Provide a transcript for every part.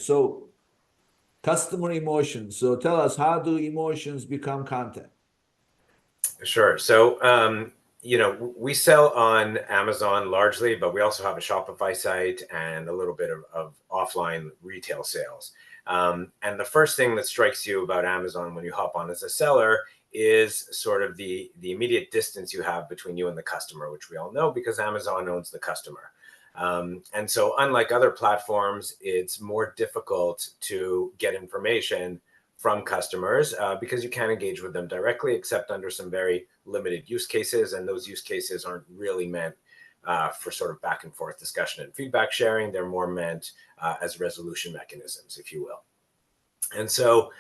So customer emotions. So tell us, how do emotions become content? Sure. So, we sell on Amazon largely, but we also have a Shopify site and a little bit of offline retail sales. And the first thing that strikes you about Amazon when you hop on as a seller is sort of the immediate distance you have between you and the customer, which we all know because Amazon owns the customer. And so unlike other platforms, it's more difficult to get information from customers because you can't engage with them directly except under some very limited use cases. And those use cases aren't really meant for sort of back and forth discussion and feedback sharing. They're more meant as resolution mechanisms, if you will. And so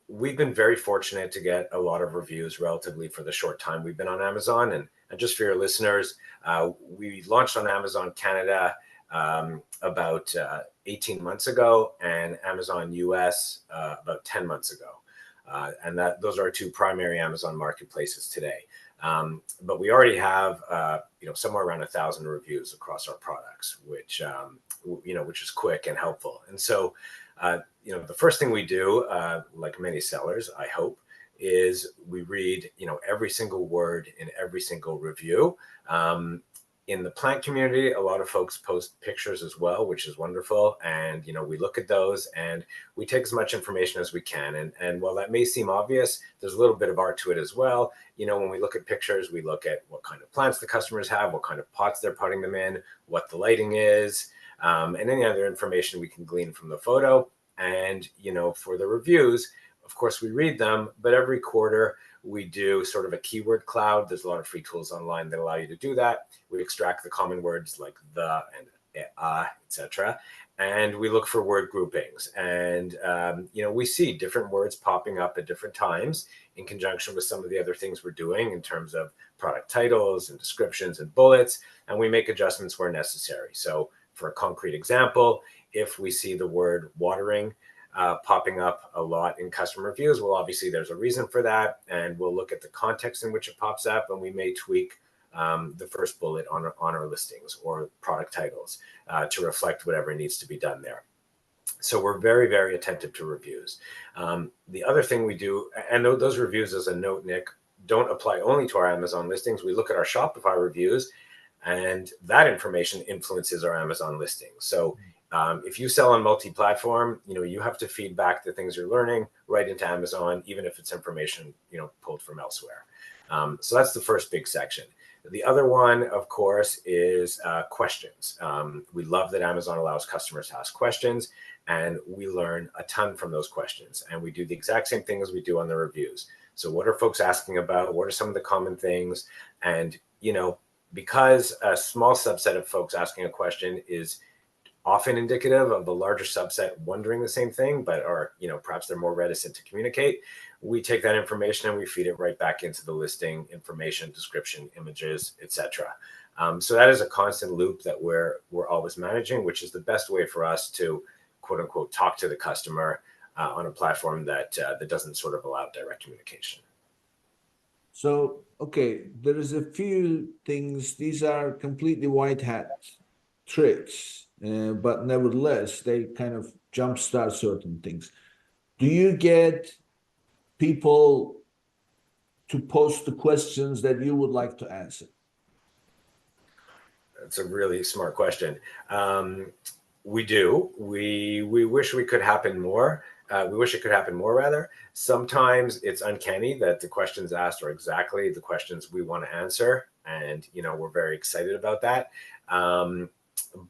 we've been very fortunate to get a lot of reviews relatively for the short time we've been on Amazon. And just for your listeners, we launched on Amazon Canada about 18 months ago, and Amazon US about 10 months ago. And those are our two primary Amazon marketplaces today. But we already have somewhere around 1,000 reviews across our products, which is quick and helpful. And so the first thing we do, like many sellers, I hope, is we read every single word in every single review. In the plant community, a lot of folks post pictures as well, which is wonderful. And, we look at those and we take as much information as we can. And while that may seem obvious, there's a little bit of art to it as well. When we look at pictures, we look at what kind of plants the customers have, what kind of pots they're potting them in, what the lighting is, and any other information we can glean from the photo. And, for the reviews, of course, we read them, but every quarter we do sort of a keyword cloud. There's a lot of free tools online that allow you to do that. We extract the common words like the and etc. And we look for word groupings. And, we see different words popping up at different times in conjunction with some of the other things we're doing in terms of product titles and descriptions and bullets. And we make adjustments where necessary. So for a concrete example, if we see the word watering popping up a lot in customer reviews, well, obviously there's a reason for that, and we'll look at the context in which it pops up, and we may tweak the first bullet on our listings or product titles to reflect whatever needs to be done there. So we're very, very attentive to reviews. The other thing we do, and those reviews, as a note, Nick, don't apply only to our Amazon listings. We look at our Shopify reviews, and that information influences our Amazon listings. So if you sell on multi-platform, you have to feed back the things you're learning right into Amazon, even if it's information, pulled from elsewhere. So that's the first big section. The other one, of course, is questions. We love that Amazon allows customers to ask questions, and we learn a ton from those questions. And we do the exact same thing as we do on the reviews. So what are folks asking about? What are some of the common things? And, because a small subset of folks asking a question is often indicative of the larger subset wondering the same thing, but are, perhaps they're more reticent to communicate, we take that information and we feed it right back into the listing information, description, images, etc. So that is a constant loop that we're always managing, which is the best way for us to, quote unquote, talk to the customer on a platform that doesn't sort of allow direct communication. So, okay, there is a few things. These are completely white hat tricks, but nevertheless, they kind of jumpstart certain things. Do you get people to post the questions that you would like to answer? That's a really smart question. We do. We wish we could happen more. We wish it could happen more, rather. Sometimes it's uncanny that the questions asked are exactly the questions we want to answer. And, we're very excited about that.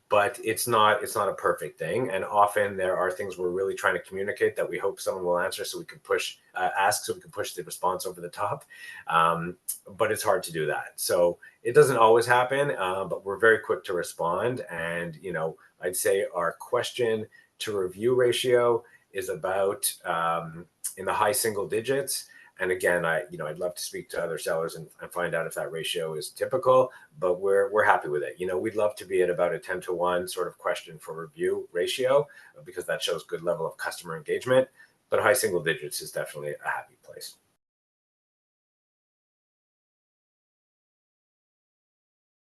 But it's not a perfect thing. And often there are things we're really trying to communicate that we hope someone will answer so we can ask so we can push the response over the top. But it's hard to do that. So it doesn't always happen, but we're very quick to respond. And, I'd say our question to review ratio is about in the high single digits. And again, I'd love to speak to other sellers and find out if that ratio is typical, but we're happy with it. We'd love to be at about a 10-to-1 sort of question for review ratio because that shows good level of customer engagement, but high single digits is definitely a happy place.